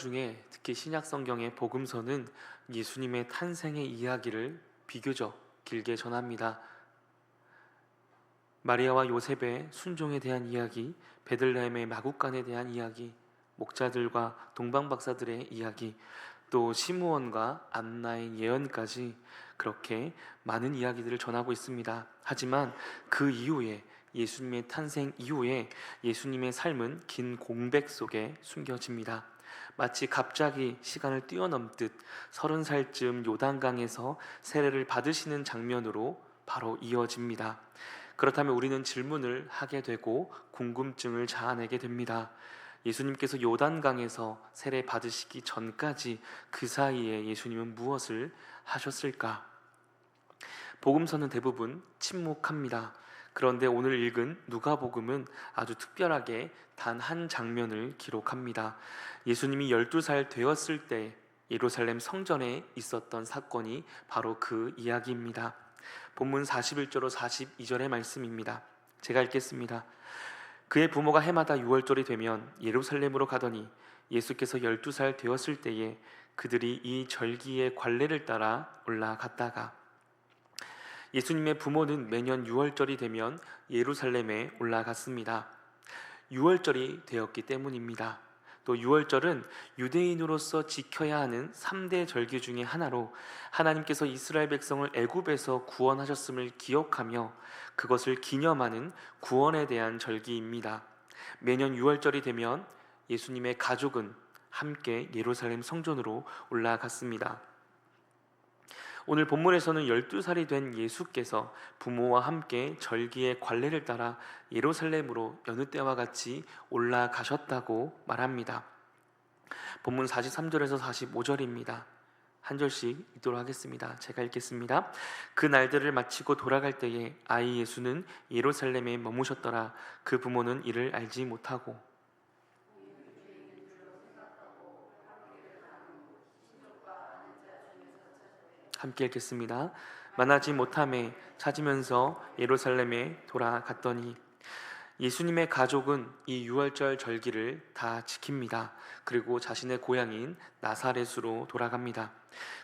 중에 특히 신약 성경의 복음서는 예수님의 탄생의 이야기를 비교적 길게 전합니다. 마리아와 요셉의 순종에 대한 이야기, 베들레헴의 마구간에 대한 이야기, 목자들과 동방박사들의 이야기, 또 시므온과 안나의 예언까지 그렇게 많은 이야기들을 전하고 있습니다. 하지만 그 이후에, 예수님의 탄생 이후에 예수님의 삶은 긴 공백 속에 숨겨집니다. 마치 갑자기 시간을 뛰어넘듯 30살쯤 요단강에서 세례를 받으시는 장면으로 바로 이어집니다. 그렇다면 우리는 질문을 하게 되고 궁금증을 자아내게 됩니다. 예수님께서 요단강에서 세례 받으시기 전까지 그 사이에 예수님은 무엇을 하셨을까? 복음서는 대부분 침묵합니다. 그런데 오늘 읽은 누가복음은 아주 특별하게 단 한 장면을 기록합니다. 예수님이 12살 되었을 때 예루살렘 성전에 있었던 사건이 바로 그 이야기입니다. 본문 41절로 42절의 말씀입니다. 제가 읽겠습니다. 그의 부모가 해마다 6월절이 되면 예루살렘으로 가더니 예수께서 12살 되었을 때에 그들이 이 절기의 관례를 따라 올라갔다가, 예수님의 부모는 매년 6월절이 되면 예루살렘에 올라갔습니다. 6월절이 되었기 때문입니다. 또 6월절은 유대인으로서 지켜야 하는 3대 절기 중에 하나로 하나님께서 이스라엘 백성을 애굽에서 구원하셨음을 기억하며 그것을 기념하는 구원에 대한 절기입니다. 매년 6월절이 되면 예수님의 가족은 함께 예루살렘 성전으로 올라갔습니다. 오늘 본문에서는 12살이 된 예수께서 부모와 함께 절기의 관례를 따라 예루살렘으로 여느 때와 같이 올라가셨다고 말합니다. 본문 43절에서 45절입니다. 한 절씩 읽도록 하겠습니다. 제가 읽겠습니다. 그 날들을 마치고 돌아갈 때에 아이 예수는 예루살렘에 머무셨더라. 그 부모는 이를 알지 못하고. 함께 읽겠습니다. 만나지 못함에 찾으면서 예루살렘에 돌아갔더니, 예수님의 가족은 이 유월절 절기를 다 지킵니다. 그리고 자신의 고향인 나사렛으로 돌아갑니다.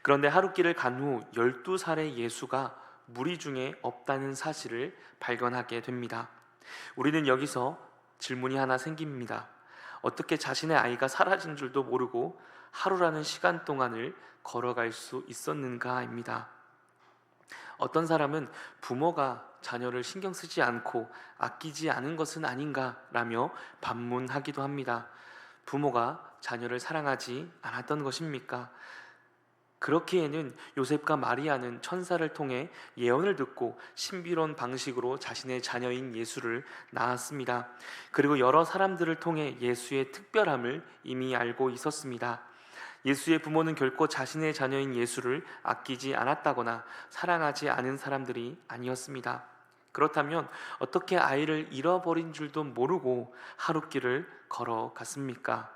그런데 하루길을 간 후 12살의 예수가 무리 중에 없다는 사실을 발견하게 됩니다. 우리는 여기서 질문이 하나 생깁니다. 어떻게 자신의 아이가 사라진 줄도 모르고 하루라는 시간 동안을 걸어갈 수 있었는가입니다. 어떤 사람은 부모가 자녀를 신경 쓰지 않고 아끼지 않은 것은 아닌가라며 반문하기도 합니다. 부모가 자녀를 사랑하지 않았던 것입니까? 그렇기에는 요셉과 마리아는 천사를 통해 예언을 듣고 신비로운 방식으로 자신의 자녀인 예수를 낳았습니다. 그리고 여러 사람들을 통해 예수의 특별함을 이미 알고 있었습니다. 예수의 부모는 결코 자신의 자녀인 예수를 아끼지 않았다거나 사랑하지 않은 사람들이 아니었습니다. 그렇다면 어떻게 아이를 잃어버린 줄도 모르고 하룻길을 걸어갔습니까?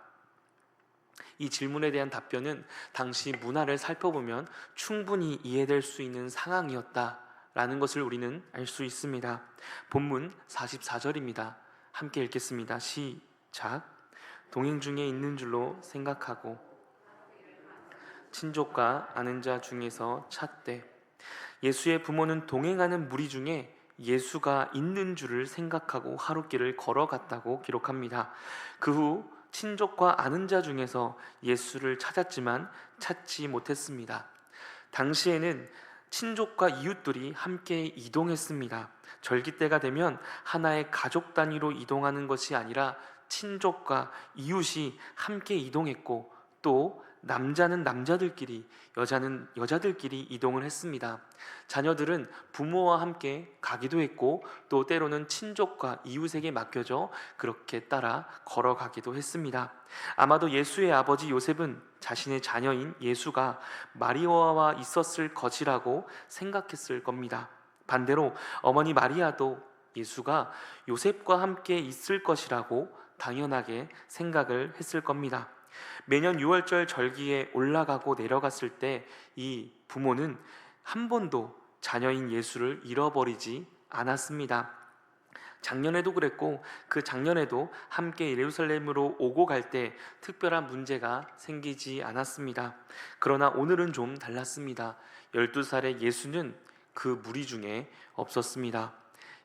이 질문에 대한 답변은 당시 문화를 살펴보면 충분히 이해될 수 있는 상황이었다라는 것을 우리는 알 수 있습니다. 본문 44절입니다. 함께 읽겠습니다. 시작. 동행 중에 있는 줄로 생각하고 친족과 아는 자 중에서 찾되. 예수의 부모는 동행하는 무리 중에 예수가 있는 줄을 생각하고 하룻길을 걸어갔다고 기록합니다. 그 후 친족과 아는 자 중에서 예수를 찾았지만 찾지 못했습니다. 당시에는 친족과 이웃들이 함께 이동했습니다. 절기 때가 되면 하나의 가족 단위로 이동하는 것이 아니라 친족과 이웃이 함께 이동했고, 또 남자는 남자들끼리, 여자는 여자들끼리 이동을 했습니다. 자녀들은 부모와 함께 가기도 했고, 또 때로는 친족과 이웃에게 맡겨져 그렇게 따라 걸어가기도 했습니다. 아마도 예수의 아버지 요셉은 자신의 자녀인 예수가 마리아와 있었을 것이라고 생각했을 겁니다. 반대로 어머니 마리아도 예수가 요셉과 함께 있을 것이라고 당연하게 생각을 했을 겁니다. 매년 6월절 절기에 올라가고 내려갔을 때 이 부모는 한 번도 자녀인 예수를 잃어버리지 않았습니다. 작년에도 그랬고 그 작년에도 함께 예루살렘으로 오고 갈 때 특별한 문제가 생기지 않았습니다. 그러나 오늘은 좀 달랐습니다. 12살의 예수는 그 무리 중에 없었습니다.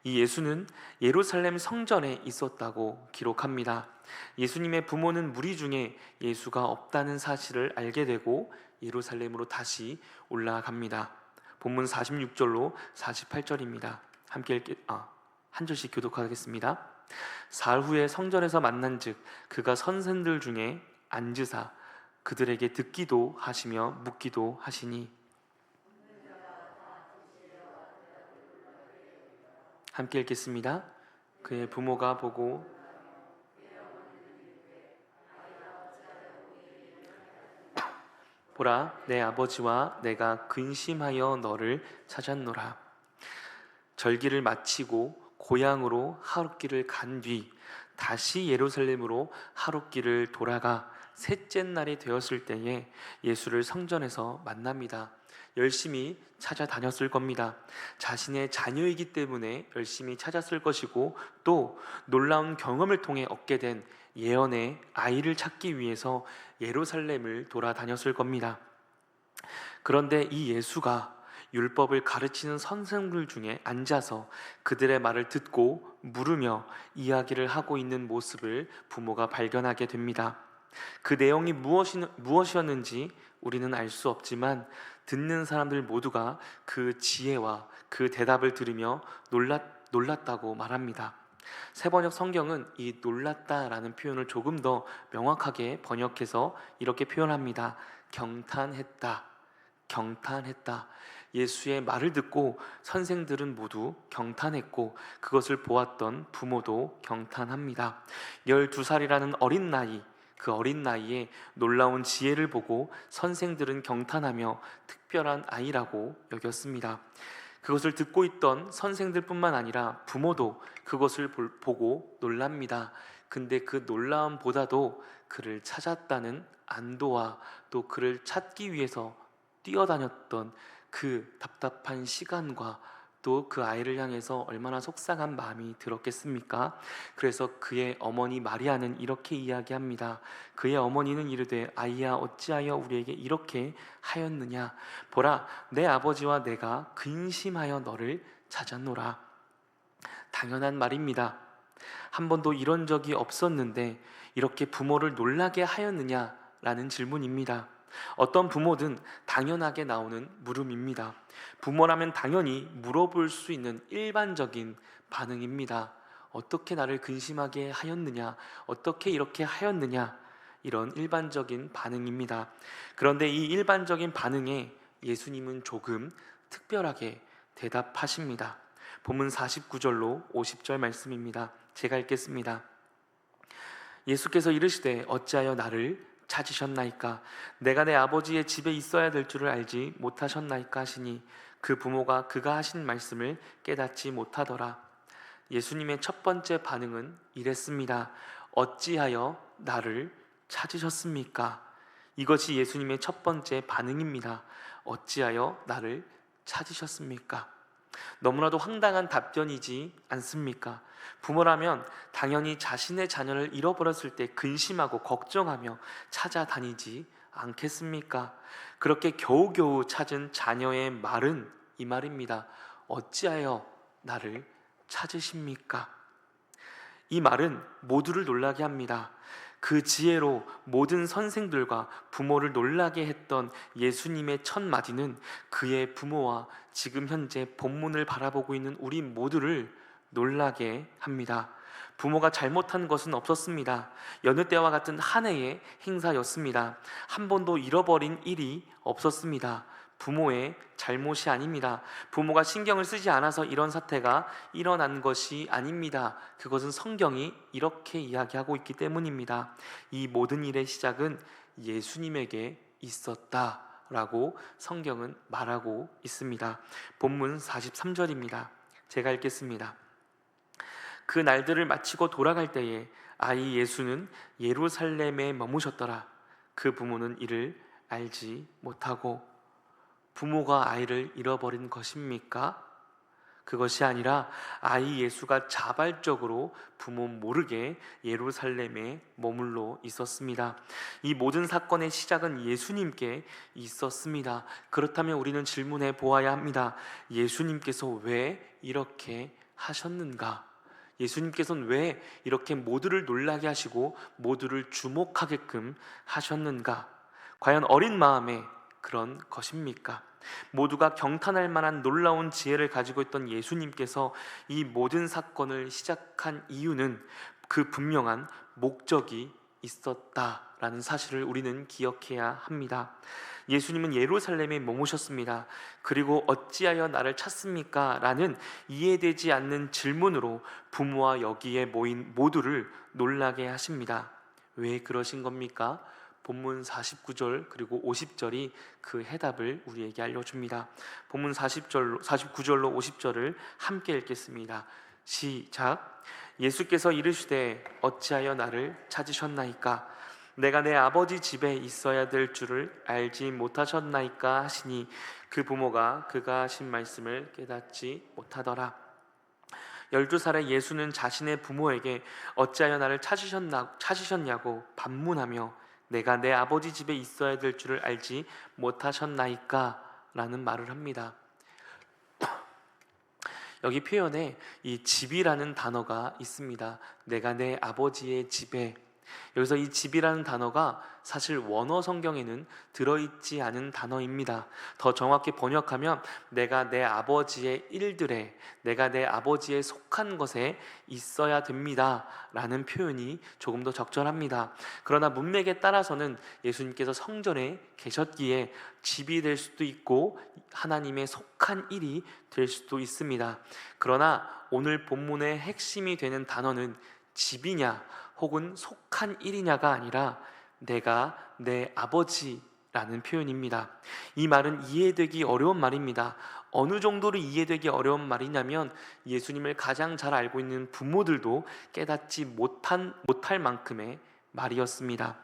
이 예수는 예루살렘 성전에 있었다고 기록합니다. 예수님의 부모는 무리 중에 예수가 없다는 사실을 알게 되고 예루살렘으로 다시 올라갑니다. 본문 46절로 48절입니다. 함께 한 절씩 교독하겠습니다. 사흘 후에 성전에서 만난즉 그가 선생들 중에 앉으사 그들에게 듣기도 하시며 묻기도 하시니. 함께 읽겠습니다. 그의 부모가 보고 보라, 내 아버지와 내가 근심하여 너를 찾았노라. 절기를 마치고 고향으로 하룻길을 간 뒤 다시 예루살렘으로 하룻길을 돌아가 셋째 날이 되었을 때에 예수를 성전에서 만납니다. 열심히 찾아다녔을 겁니다. 자신의 자녀이기 때문에 열심히 찾았을 것이고, 또 놀라운 경험을 통해 얻게 된 예언의 아이를 찾기 위해서 예루살렘을 돌아다녔을 겁니다. 그런데 이 예수가 율법을 가르치는 선생들 중에 앉아서 그들의 말을 듣고 물으며 이야기를 하고 있는 모습을 부모가 발견하게 됩니다. 그 내용이 무엇이었는지 우리는 알 수 없지만 듣는 사람들 모두가 그 지혜와 그 대답을 들으며 놀랐다고 말합니다. 새번역 성경은 이 놀랐다라는 표현을 조금 더 명확하게 번역해서 이렇게 표현합니다. 경탄했다. 경탄했다. 예수의 말을 듣고 선생들은 모두 경탄했고 그것을 보았던 부모도 경탄합니다. 12살이라는 어린 나이, 그 어린 나이에 놀라운 지혜를 보고 선생들은 경탄하며 특별한 아이라고 여겼습니다. 그것을 듣고 있던 선생들뿐만 아니라 부모도 그것을 보고 놀랍니다. 근데 그 놀라움보다도 그를 찾았다는 안도와 또 그를 찾기 위해서 뛰어다녔던 그 답답한 시간과 또 그 아이를 향해서 얼마나 속상한 마음이 들었겠습니까? 그래서 그의 어머니 마리아는 이렇게 이야기합니다. 그의 어머니는 이르되 아이야 어찌하여 우리에게 이렇게 하였느냐? 보라, 내 아버지와 내가 근심하여 너를 찾았노라. 당연한 말입니다. 한 번도 이런 적이 없었는데 이렇게 부모를 놀라게 하였느냐라는 질문입니다. 어떤 부모든 당연하게 나오는 물음입니다. 부모라면 당연히 물어볼 수 있는 일반적인 반응입니다. 어떻게 나를 근심하게 하였느냐? 어떻게 이렇게 하였느냐? 이런 일반적인 반응입니다. 그런데 이 일반적인 반응에 예수님은 조금 특별하게 대답하십니다. 본문 49절로 50절 말씀입니다. 제가 읽겠습니다. 예수께서 이르시되 어찌하여 나를 찾으셨나이까? 내가 내 아버지의 집에 있어야 될 줄을 알지 못하셨나이까 하시니 그 부모가 그가 하신 말씀을 깨닫지 못하더라. 예수님의 첫 번째 반응은 이랬습니다. 어찌하여 나를 찾으셨습니까? 이것이 예수님의 첫 번째 반응입니다. 어찌하여 나를 찾으셨습니까? 너무나도 황당한 답변이지 않습니까? 부모라면 당연히 자신의 자녀를 잃어버렸을 때 근심하고 걱정하며 찾아다니지 않겠습니까? 그렇게 겨우겨우 찾은 자녀의 말은 이 말입니다. 어찌하여 나를 찾으십니까? 이 말은 모두를 놀라게 합니다. 그 지혜로 모든 선생들과 부모를 놀라게 했던 예수님의 첫 마디는 그의 부모와 지금 현재 본문을 바라보고 있는 우리 모두를 놀라게 합니다. 부모가 잘못한 것은 없었습니다. 여느 때와 같은 한 해의 행사였습니다. 한 번도 잃어버린 일이 없었습니다. 부모의 잘못이 아닙니다. 부모가 신경을 쓰지 않아서 이런 사태가 일어난 것이 아닙니다. 그것은 성경이 이렇게 이야기하고 있기 때문입니다. 이 모든 일의 시작은 예수님에게 있었다라고 성경은 말하고 있습니다. 본문 43절입니다. 제가 읽겠습니다. 그 날들을 마치고 돌아갈 때에 아이 예수는 예루살렘에 머무셨더라. 그 부모는 이를 알지 못하고. 부모가 아이를 잃어버린 것입니까? 그것이 아니라 아이 예수가 자발적으로 부모 모르게 예루살렘에 머물러 있었습니다. 이 모든 사건의 시작은 예수님께 있었습니다. 그렇다면 우리는 질문해 보아야 합니다. 예수님께서 왜 이렇게 하셨는가? 예수님께서는 왜 이렇게 모두를 놀라게 하시고 모두를 주목하게끔 하셨는가? 과연 어린 마음에 그런 것입니까? 모두가 경탄할 만한 놀라운 지혜를 가지고 있던 예수님께서 이 모든 사건을 시작한 이유는 그 분명한 목적이 있었다라는 사실을 우리는 기억해야 합니다. 예수님은 예루살렘에 머무셨습니다. 그리고 어찌하여 나를 찾습니까? 라는 이해되지 않는 질문으로 부모와 여기에 모인 모두를 놀라게 하십니다. 왜 그러신 겁니까? 본문 49절 그리고 50절이 그 해답을 우리에게 알려줍니다. 본문 49절로 50절을 함께 읽겠습니다. 시작. 예수께서 이르시되 어찌하여 나를 찾으셨나이까? 내가 내 아버지 집에 있어야 될 줄을 알지 못하셨나이까 하시니 그 부모가 그가 하신 말씀을 깨닫지 못하더라. 12살의 예수는 자신의 부모에게 어찌하여 나를 찾으셨냐고 반문하며 내가 내 아버지 집에 있어야 될 줄을 알지 못하셨나이까? 라는 말을 합니다. 여기 표현에 이 집이라는 단어가 있습니다. 내가 내 아버지의 집에. 여기서 이 집이라는 단어가 사실 원어 성경에는 들어있지 않은 단어입니다. 더 정확히 번역하면 내가 내 아버지의 일들에, 내가 내 아버지에 속한 것에 있어야 됩니다 라는 표현이 조금 더 적절합니다. 그러나 문맥에 따라서는 예수님께서 성전에 계셨기에 집이 될 수도 있고 하나님의 속한 일이 될 수도 있습니다. 그러나 오늘 본문의 핵심이 되는 단어는 집이냐 혹은 속한 일이냐가 아니라 내가 내 아버지라는 표현입니다. 이 말은 이해되기 어려운 말입니다. 어느 정도로 이해되기 어려운 말이냐면 예수님을 가장 잘 알고 있는 부모들도 깨닫지 못할 만큼의 말이었습니다.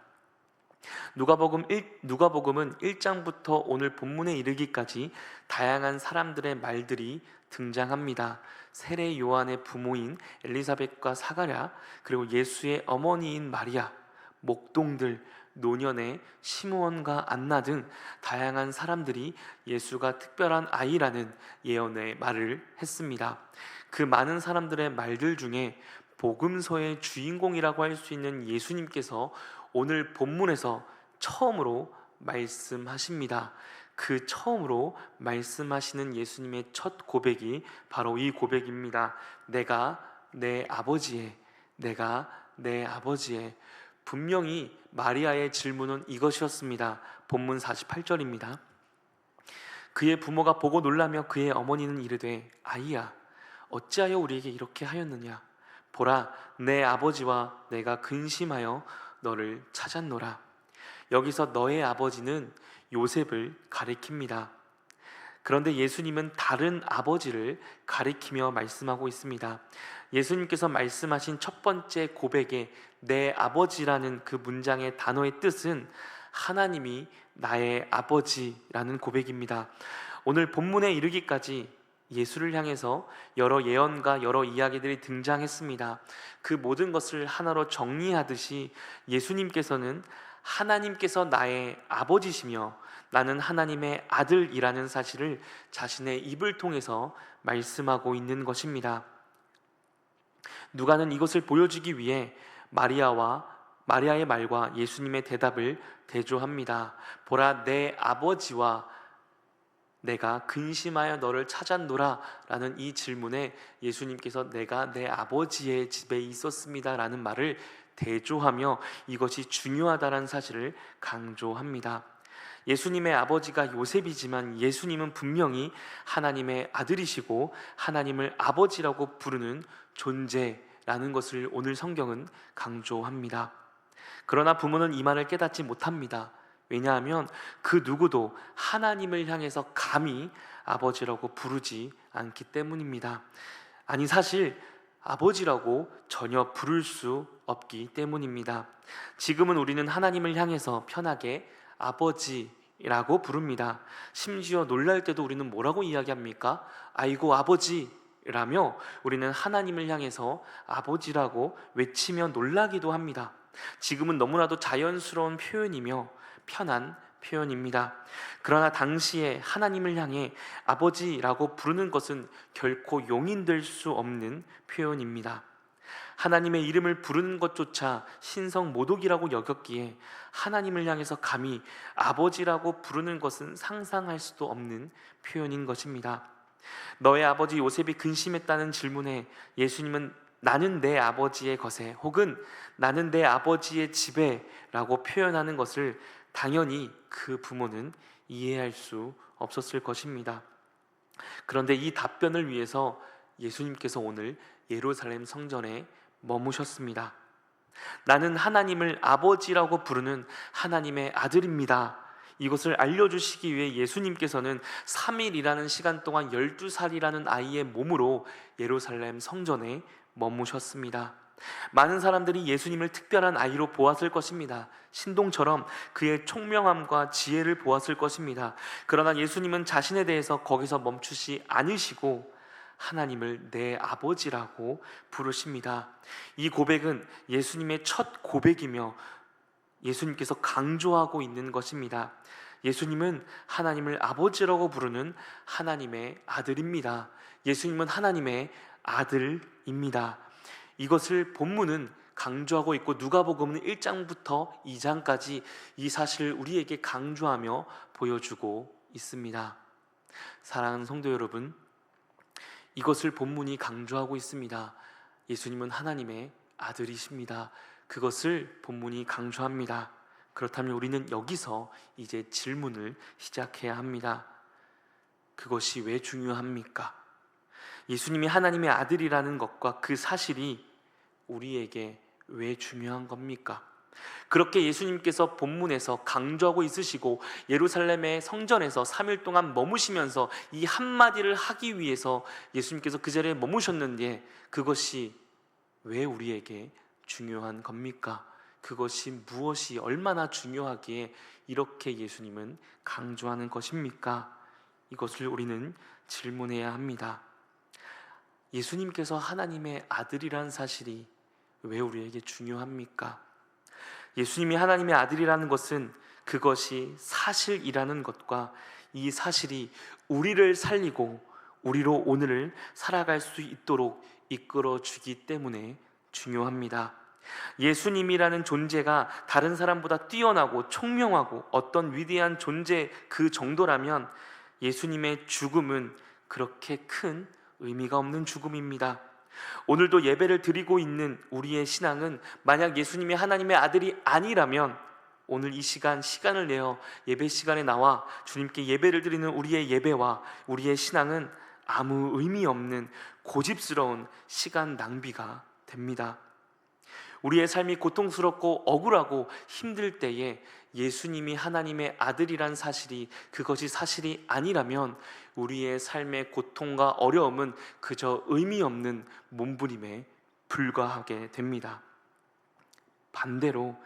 누가복음은 1장부터 오늘 본문에 이르기까지 다양한 사람들의 말들이 등장합니다. 세례 요한의 부모인 엘리사벳과 사가랴, 그리고 예수의 어머니인 마리아, 목동들, 노년의 시므온과 안나 등 다양한 사람들이 예수가 특별한 아이라는 예언의 말을 했습니다. 그 많은 사람들의 말들 중에 복음서의 주인공이라고 할 수 있는 예수님께서 오늘 본문에서 처음으로 말씀하십니다. 그 처음으로 말씀하시는 예수님의 첫 고백이 바로 이 고백입니다. 내가 내 아버지의. 분명히 마리아의 질문은 이것이었습니다. 본문 48절입니다. 그의 부모가 보고 놀라며 그의 어머니는 이르되 아이야 어찌하여 우리에게 이렇게 하였느냐? 보라 내 아버지와 내가 근심하여 너를 찾았노라. 여기서 너의 아버지는 요셉을 가리킵니다. 그런데 예수님은 다른 아버지를 가리키며 말씀하고 있습니다. 예수님께서 말씀하신 첫 번째 고백의 내 아버지라는 그 문장의 단어의 뜻은 하나님이 나의 아버지라는 고백입니다. 오늘 본문에 이르기까지 예수를 향해서 여러 예언과 여러 이야기들이 등장했습니다. 그 모든 것을 하나로 정리하듯이 예수님께서는 하나님께서 나의 아버지시며 나는 하나님의 아들이라는 사실을 자신의 입을 통해서 말씀하고 있는 것입니다. 누가는 이것을 보여주기 위해 마리아의 말과 예수님의 대답을 대조합니다. 보라 내 아버지와 내가 근심하여 너를 찾았노라 라는 이 질문에 예수님께서 내가 내 아버지의 집에 있었습니다 라는 말을 대조하며 이것이 중요하다는 사실을 강조합니다. 예수님의 아버지가 요셉이지만 예수님은 분명히 하나님의 아들이시고 하나님을 아버지라고 부르는 존재라는 것을 오늘 성경은 강조합니다. 그러나 부모는 이 말을 깨닫지 못합니다. 왜냐하면 그 누구도 하나님을 향해서 감히 아버지라고 부르지 않기 때문입니다. 아니 사실 아버지라고 전혀 부를 수 없기 때문입니다. 지금은 우리는 하나님을 향해서 편하게 아버지라고 부릅니다. 심지어 놀랄 때도 우리는 뭐라고 이야기합니까? 아이고 아버지 라며 우리는 하나님을 향해서 아버지라고 외치며 놀라기도 합니다. 지금은 너무나도 자연스러운 표현이며 편한 표현입니다. 그러나 당시에 하나님을 향해 아버지라고 부르는 것은 결코 용인될 수 없는 표현입니다. 하나님의 이름을 부르는 것조차 신성모독이라고 여겼기에 하나님을 향해서 감히 아버지라고 부르는 것은 상상할 수도 없는 표현인 것입니다. 너의 아버지 요셉이 근심했다는 질문에 예수님은 나는 내 아버지의 것에 혹은 나는 내 아버지의 집에 라고 표현하는 것을 당연히 그 부모는 이해할 수 없었을 것입니다. 그런데 이 답변을 위해서 예수님께서 오늘 예루살렘 성전에 머무셨습니다. 나는 하나님을 아버지라고 부르는 하나님의 아들입니다. 이것을 알려주시기 위해 예수님께서는 3일이라는 시간 동안 12살이라는 아이의 몸으로 예루살렘 성전에 머무셨습니다. 많은 사람들이 예수님을 특별한 아이로 보았을 것입니다. 신동처럼 그의 총명함과 지혜를 보았을 것입니다. 그러나 예수님은 자신에 대해서 거기서 멈추지 않으시고 하나님을 내 아버지라고 부르십니다. 이 고백은 예수님의 첫 고백이며 예수님께서 강조하고 있는 것입니다. 예수님은 하나님을 아버지라고 부르는 하나님의 아들입니다. 예수님은 하나님의 아들입니다. 이것을 본문은 강조하고 있고 누가복음은 1장부터 2장까지 이 사실을 우리에게 강조하며 보여주고 있습니다. 사랑하는 성도 여러분, 이것을 본문이 강조하고 있습니다. 예수님은 하나님의 아들이십니다. 그것을 본문이 강조합니다. 그렇다면 우리는 여기서 이제 질문을 시작해야 합니다. 그것이 왜 중요합니까? 예수님이 하나님의 아들이라는 것과 그 사실이 우리에게 왜 중요한 겁니까? 그렇게 예수님께서 본문에서 강조하고 있으시고 예루살렘의 성전에서 3일 동안 머무시면서 이 한마디를 하기 위해서 예수님께서 그 자리에 머무셨는데 그것이 왜 우리에게 중요한 겁니까? 그것이 무엇이 얼마나 중요하기에 이렇게 예수님은 강조하는 것입니까? 이것을 우리는 질문해야 합니다. 예수님께서 하나님의 아들이라는 사실이 왜 우리에게 중요합니까? 예수님이 하나님의 아들이라는 것은 그것이 사실이라는 것과 이 사실이 우리를 살리고 우리로 오늘을 살아갈 수 있도록 이끌어 주기 때문에 중요합니다. 예수님이라는 존재가 다른 사람보다 뛰어나고 총명하고 어떤 위대한 존재 그 정도라면 예수님의 죽음은 그렇게 큰 의미가 없는 죽음입니다. 오늘도 예배를 드리고 있는 우리의 신앙은 만약 예수님이 하나님의 아들이 아니라면 오늘 이 시간을 내어 예배 시간에 나와 주님께 예배를 드리는 우리의 예배와 우리의 신앙은 아무 의미 없는 고집스러운 시간 낭비가 됩니다. 우리의 삶이 고통스럽고 억울하고 힘들 때에 예수님이 하나님의 아들이란 사실이 그것이 사실이 아니라면 우리의 삶의 고통과 어려움은 그저 의미 없는 몸부림에 불과하게 됩니다. 반대로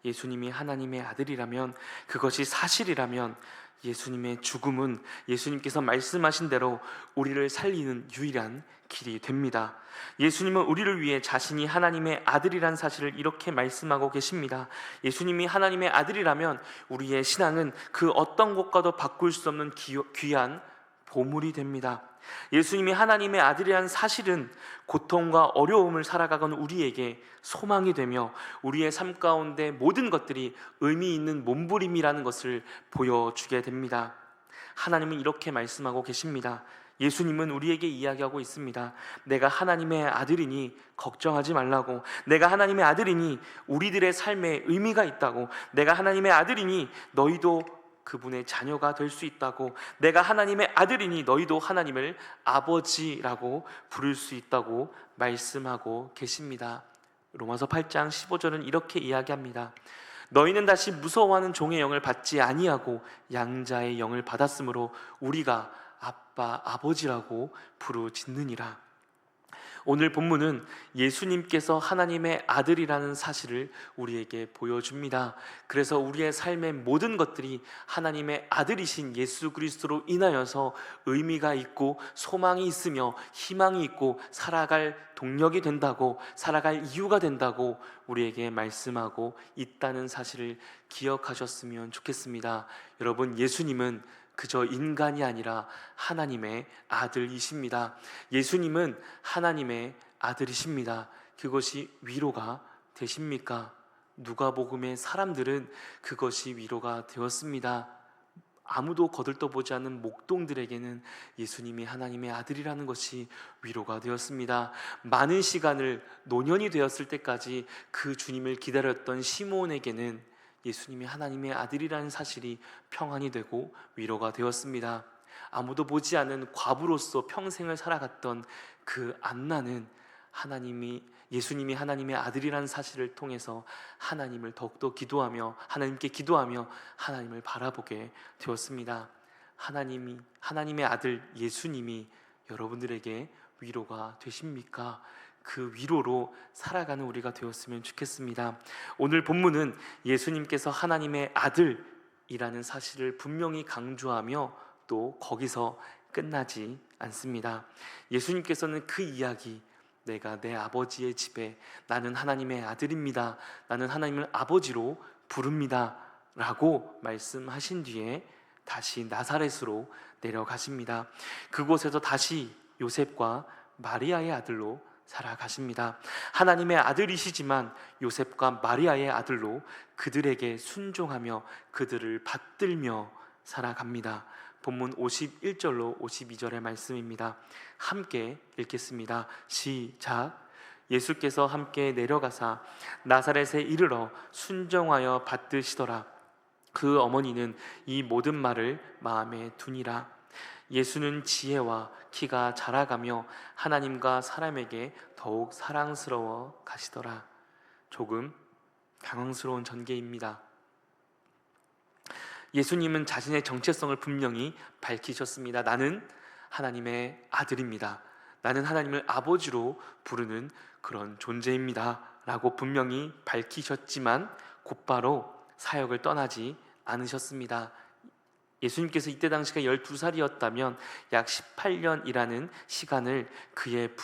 예수님이 하나님의 아들이라면 그것이 사실이라면 예수님의 죽음은 예수님께서 말씀하신 대로 우리를 살리는 유일한 길이 됩니다. 예수님은 우리를 위해 자신이 하나님의 아들이란 사실을 이렇게 말씀하고 계십니다. 예수님이 하나님의 아들이라면 우리의 신앙은 그 어떤 것과도 바꿀 수 없는 귀한 보물이 됩니다. 예수님이 하나님의 아들이란 사실은 고통과 어려움을 살아가는 우리에게 소망이 되며 우리의 삶 가운데 모든 것들이 의미 있는 몸부림이라는 것을 보여주게 됩니다. 하나님은 이렇게 말씀하고 계십니다. 예수님은 우리에게 이야기하고 있습니다. 내가 하나님의 아들이니 걱정하지 말라고. 내가 하나님의 아들이니 우리들의 삶에 의미가 있다고. 내가 하나님의 아들이니 너희도 그분의 자녀가 될 수 있다고. 내가 하나님의 아들이니 너희도 하나님을 아버지라고 부를 수 있다고 말씀하고 계십니다. 로마서 8장 15절은 이렇게 이야기합니다. 너희는 다시 무서워하는 종의 영을 받지 아니하고 양자의 영을 받았으므로 우리가 아빠, 아버지라고 부르짖느니라. 오늘 본문은 예수님께서 하나님의 아들이라는 사실을 우리에게 보여줍니다. 그래서 우리의 삶의 모든 것들이 하나님의 아들이신 예수 그리스도로 인하여서 의미가 있고 소망이 있으며 희망이 있고 살아갈 동력이 된다고, 살아갈 이유가 된다고 우리에게 말씀하고 있다는 사실을 기억하셨으면 좋겠습니다. 여러분, 예수님은 그저 인간이 아니라 하나님의 아들이십니다. 예수님은 하나님의 아들이십니다. 그것이 위로가 되십니까? 누가복음의 사람들은 그것이 위로가 되었습니다. 아무도 거들떠보지 않는 목동들에게는 예수님이 하나님의 아들이라는 것이 위로가 되었습니다. 많은 시간을, 노년이 되었을 때까지 그 주님을 기다렸던 시므온에게는 예수님이 하나님의 아들이라는 사실이 평안이 되고 위로가 되었습니다. 아무도 보지 않은 과부로서 평생을 살아갔던 그 안나는 예수님이 하나님의 아들이라는 사실을 통해서 하나님을 더욱더 기도하며, 하나님께 기도하며 하나님을 바라보게 되었습니다. 하나님의 아들 예수님이 여러분들에게 위로가 되십니까? 그 위로로 살아가는 우리가 되었으면 좋겠습니다. 오늘 본문은 예수님께서 하나님의 아들이라는 사실을 분명히 강조하며 또 거기서 끝나지 않습니다. 예수님께서는 그 이야기, 내가 내 아버지의 집에, 나는 하나님의 아들입니다, 나는 하나님을 아버지로 부릅니다 라고 말씀하신 뒤에 다시 나사렛으로 내려가십니다. 그곳에서 다시 요셉과 마리아의 아들로 살아가십니다. 하나님의 아들이시지만 요셉과 마리아의 아들로 그들에게 순종하며 그들을 받들며 살아갑니다. 본문 51절로 52절의 말씀입니다. 함께 읽겠습니다. 시작. 예수께서 함께 내려가사 나사렛에 이르러 순종하여 받드시더라. 그 어머니는 이 모든 말을 마음에 두니라. 예수는 지혜와 키가 자라가며 하나님과 사람에게 더욱 사랑스러워 가시더라. 조금 당황스러운 전개입니다. 예수님은 자신의 정체성을 분명히 밝히셨습니다. 나는 하나님의 아들입니다. 나는 하나님을 아버지로 부르는 그런 존재입니다 라고 분명히 밝히셨지만 곧바로 사역을 떠나지 않으셨습니다. 예수님께서 이때 당시가 12살이었다면 약 18년이라는 시간을 그의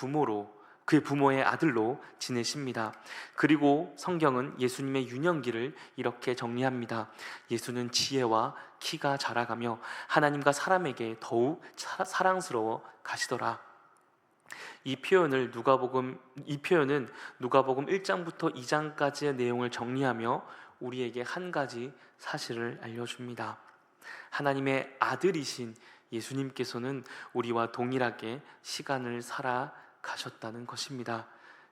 부모의 아들로 지내십니다. 그리고 성경은 예수님의 유년기를 이렇게 정리합니다. 예수는 지혜와 키가 자라가며 하나님과 사람에게 더욱 사랑스러워 가시더라. 이 표현은 누가복음 1장부터 2장까지의 내용을 정리하며 우리에게 한 가지 사실을 알려줍니다. 하나님의 아들이신 예수님께서는 우리와 동일하게 시간을 살아가셨다는 것입니다.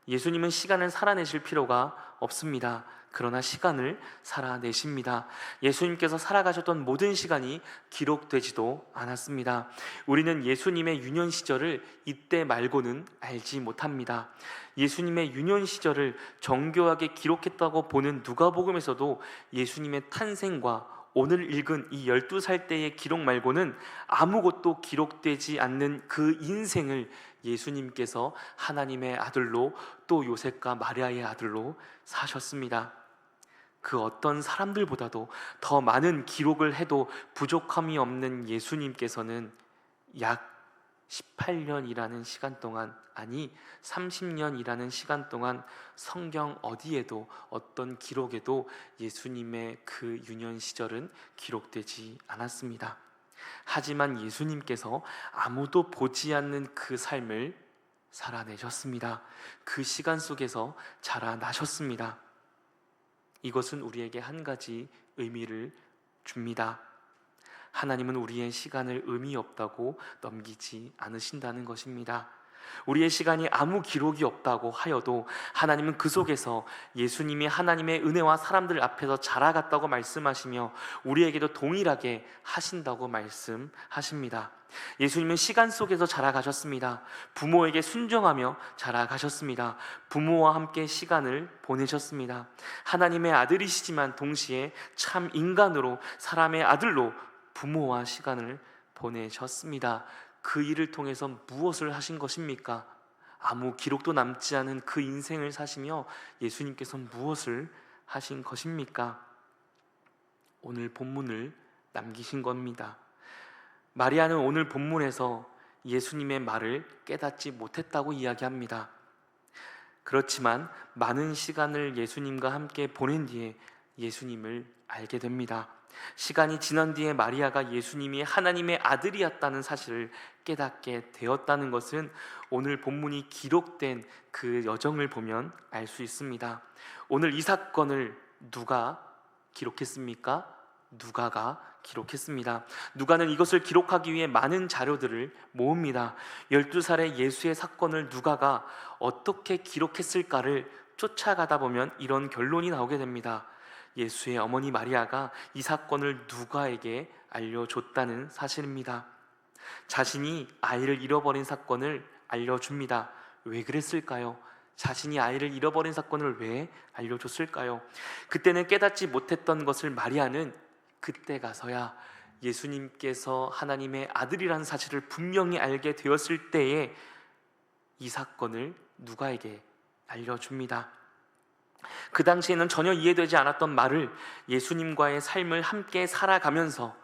예수님은 시간을 살아내실 필요가 없습니다. 그러나 시간을 살아내십니다. 예수님께서 살아가셨던 모든 시간이 기록되지도 않았습니다. 우리는 예수님의 유년 시절을 이때 말고는 알지 못합니다. 예수님의 유년 시절을 정교하게 기록했다고 보는 누가복음에서도 예수님의 탄생과 오늘 읽은 이 12살 때의 기록 말고는 아무것도 기록되지 않는 그 인생을 예수님께서 하나님의 아들로, 또 요셉과 마리아의 아들로 사셨습니다. 그 어떤 사람들보다도 더 많은 기록을 해도 부족함이 없는 예수님께서는 약 18년이라는 시간 동안, 아니 30년이라는 시간 동안 성경 어디에도, 어떤 기록에도 예수님의 그 유년 시절은 기록되지 않았습니다. 하지만 예수님께서 아무도 보지 않는 그 삶을 살아내셨습니다. 그 시간 속에서 자라나셨습니다. 이것은 우리에게 한 가지 의미를 줍니다. 하나님은 우리의 시간을 의미 없다고 넘기지 않으신다는 것입니다. 우리의 시간이 아무 기록이 없다고 하여도 하나님은 그 속에서 예수님이 하나님의 은혜와 사람들 앞에서 자라갔다고 말씀하시며 우리에게도 동일하게 하신다고 말씀하십니다. 예수님은 시간 속에서 자라가셨습니다. 부모에게 순종하며 자라가셨습니다. 부모와 함께 시간을 보내셨습니다. 하나님의 아들이시지만 동시에 참 인간으로, 사람의 아들로 부모와 시간을 보내셨습니다. 그 일을 통해서 무엇을 하신 것입니까? 아무 기록도 남지 않은 그 인생을 사시며 예수님께서 무엇을 하신 것입니까? 오늘 본문을 남기신 겁니다. 마리아는 오늘 본문에서 예수님의 말을 깨닫지 못했다고 이야기합니다. 그렇지만 많은 시간을 예수님과 함께 보낸 뒤에 예수님을 알게 됩니다. 시간이 지난 뒤에 마리아가 예수님이 하나님의 아들이었다는 사실을 깨닫게 되었다는 것은 오늘 본문이 기록된 그 여정을 보면 알 수 있습니다. 오늘 이 사건을 누가 기록했습니까? 누가가 기록했습니다. 누가는 이것을 기록하기 위해 많은 자료들을 모읍니다. 12살의 예수의 사건을 누가가 어떻게 기록했을까를 쫓아가다 보면 이런 결론이 나오게 됩니다. 예수의 어머니 마리아가 이 사건을 누가에게 알려줬다는 사실입니다. 자신이 아이를 잃어버린 사건을 알려줍니다. 왜 그랬을까요? 자신이 아이를 잃어버린 사건을 왜 알려줬을까요? 그때는 깨닫지 못했던 것을 마리아는 그때 가서야 예수님께서 하나님의 아들이라는 사실을 분명히 알게 되었을 때에 이 사건을 누가에게 알려줍니다. 그 당시에는 전혀 이해되지 않았던 말을 예수님과의 삶을 함께 살아가면서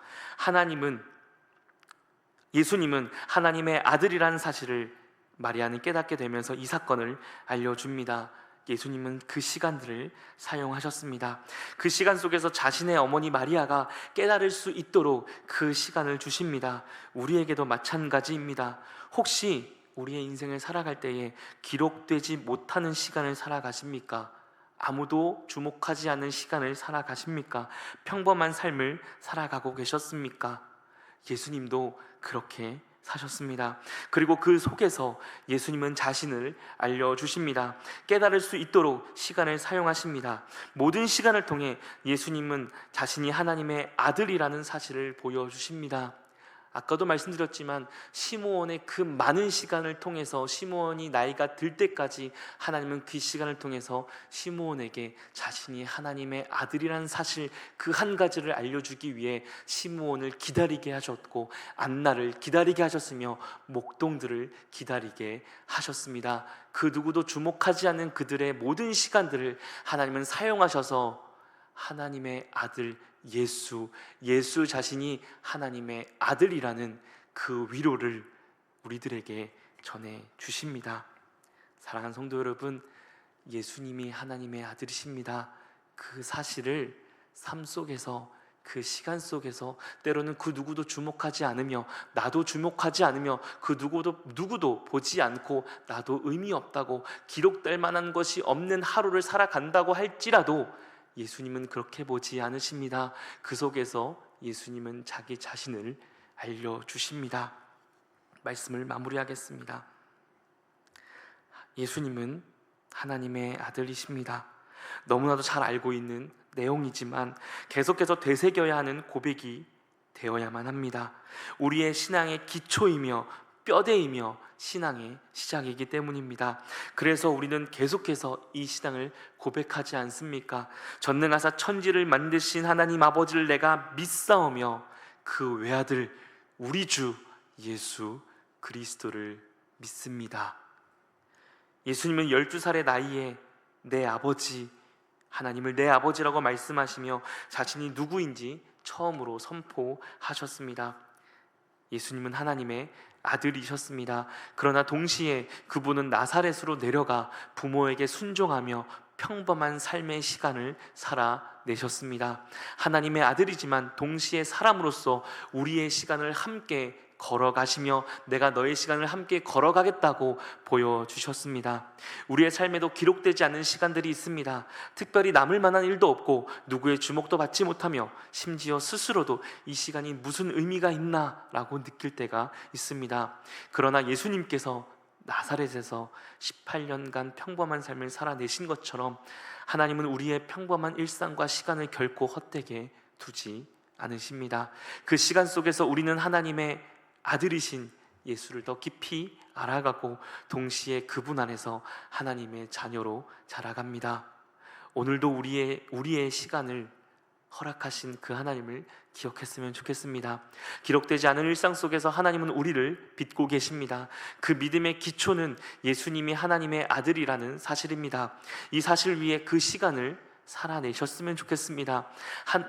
예수님은 하나님의 아들이라는 사실을 마리아는 깨닫게 되면서 이 사건을 알려줍니다. 예수님은 그 시간들을 사용하셨습니다. 그 시간 속에서 자신의 어머니 마리아가 깨달을 수 있도록 그 시간을 주십니다. 우리에게도 마찬가지입니다. 혹시 우리의 인생을 살아갈 때에 기록되지 못하는 시간을 살아가십니까? 아무도 주목하지 않는 시간을 살아가십니까? 평범한 삶을 살아가고 계셨습니까? 예수님도 그렇게 사셨습니다. 그리고 그 속에서 예수님은 자신을 알려주십니다. 깨달을 수 있도록 시간을 사용하십니다. 모든 시간을 통해 예수님은 자신이 하나님의 아들이라는 사실을 보여주십니다. 아까도 말씀드렸지만 시므온의 그 많은 시간을 통해서 시므온이 나이가 들 때까지 하나님은 그 시간을 통해서 시므온에게 자신이 하나님의 아들이라는 사실 그 한 가지를 알려주기 위해 시므온을 기다리게 하셨고 안나를 기다리게 하셨으며 목동들을 기다리게 하셨습니다. 그 누구도 주목하지 않는 그들의 모든 시간들을 하나님은 사용하셔서 하나님의 아들 예수 자신이 하나님의 아들이라는 그 위로를 우리들에게 전해 주십니다. 사랑하는 성도 여러분, 예수님이 하나님의 아들이십니다. 그 사실을 삶 속에서 그 시간 속에서 때로는 그 누구도 주목하지 않으며 나도 주목하지 않으며 그 누구도 보지 않고 나도 의미 없다고 기록될 만한 것이 없는 하루를 살아간다고 할지라도 예수님은 그렇게 보지 않으십니다. 그 속에서 예수님은 자기 자신을 알려주십니다. 말씀을 마무리하겠습니다. 예수님은 하나님의 아들이십니다. 너무나도 잘 알고 있는 내용이지만 계속해서 되새겨야 하는 고백이 되어야만 합니다. 우리의 신앙의 기초이며 뼈대이며 신앙의 시작이기 때문입니다. 그래서 우리는 계속해서 이 신앙을 고백하지 않습니까? 전능하사 천지를 만드신 하나님 아버지를 내가 믿사오며 그 외아들 우리 주 예수 그리스도를 믿습니다. 예수님은 12살의 나이에 내 아버지 하나님을 내 아버지라고 말씀하시며 자신이 누구인지 처음으로 선포하셨습니다. 예수님은 하나님의 아들이셨습니다. 그러나 동시에 그분은 나사렛으로 내려가 부모에게 순종하며 평범한 삶의 시간을 살아내셨습니다. 하나님의 아들이지만 동시에 사람으로서 우리의 시간을 함께 걸어가시며 내가 너의 시간을 함께 걸어가겠다고 보여주셨습니다. 우리의 삶에도 기록되지 않는 시간들이 있습니다. 특별히 남을 만한 일도 없고 누구의 주목도 받지 못하며 심지어 스스로도 이 시간이 무슨 의미가 있나 라고 느낄 때가 있습니다. 그러나 예수님께서 나사렛에서 18년간 평범한 삶을 살아내신 것처럼 하나님은 우리의 평범한 일상과 시간을 결코 헛되게 두지 않으십니다. 그 시간 속에서 우리는 하나님의 아들이신 예수를 더 깊이 알아가고 동시에 그분 안에서 하나님의 자녀로 자라갑니다. 오늘도 우리의 시간을 허락하신 그 하나님을 기억했으면 좋겠습니다. 기록되지 않은 일상 속에서 하나님은 우리를 빚고 계십니다. 그 믿음의 기초는 예수님이 하나님의 아들이라는 사실입니다. 이 사실 위에 그 시간을 살아내셨으면 좋겠습니다.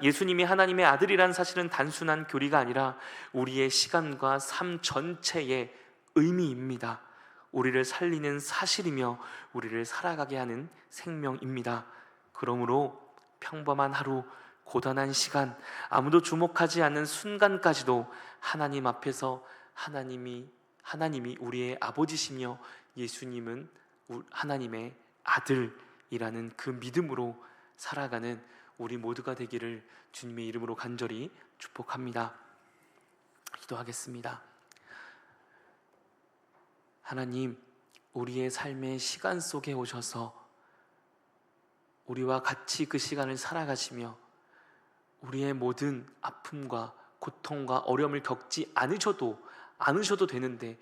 예수님이 하나님의 아들이라는 사실은 단순한 교리가 아니라 우리의 시간과 삶 전체의 의미입니다. 우리를 살리는 사실이며 우리를 살아가게 하는 생명입니다. 그러므로 평범한 하루, 고단한 시간, 아무도 주목하지 않는 순간까지도 하나님 앞에서 하나님이 우리의 아버지시며 예수님은 하나님의 아들이라는 그 믿음으로 살아가는 우리 모두가 되기를 주님의 이름으로 간절히 축복합니다. 기도하겠습니다. 하나님, 우리의 삶의 시간 속에 오셔서 우리와 같이 그 시간을 살아가시며 우리의 모든 아픔과 고통과 어려움을 겪지 않으셔도 되는데,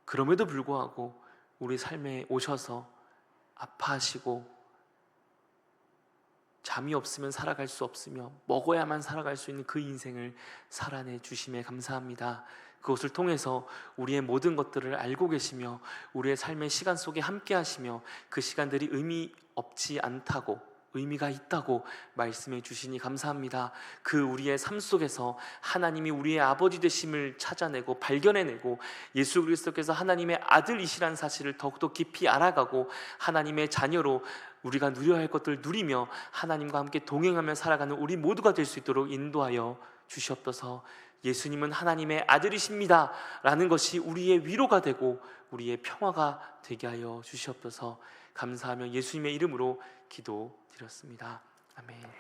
그럼에도 불구하고 우리 삶에 오셔서 아파하시고 잠이 없으면 살아갈 수 없으며 먹어야만 살아갈 수 있는 그 인생을 살아내 주심에 감사합니다. 그것을 통해서 우리의 모든 것들을 알고 계시며 우리의 삶의 시간 속에 함께 하시며 그 시간들이 의미 없지 않다고, 의미가 있다고 말씀해 주시니 감사합니다. 그 우리의 삶 속에서 하나님이 우리의 아버지 되심을 찾아내고 발견해내고 예수 그리스도께서 하나님의 아들이시라는 사실을 더욱더 깊이 알아가고 하나님의 자녀로 우리가 누려야 할 것들을 누리며 하나님과 함께 동행하며 살아가는 우리 모두가 될 수 있도록 인도하여 주시옵소서. 예수님은 하나님의 아들이십니다 라는 것이 우리의 위로가 되고 우리의 평화가 되게 하여 주시옵소서. 감사하며 예수님의 이름으로 기도드렸습니다. 아멘.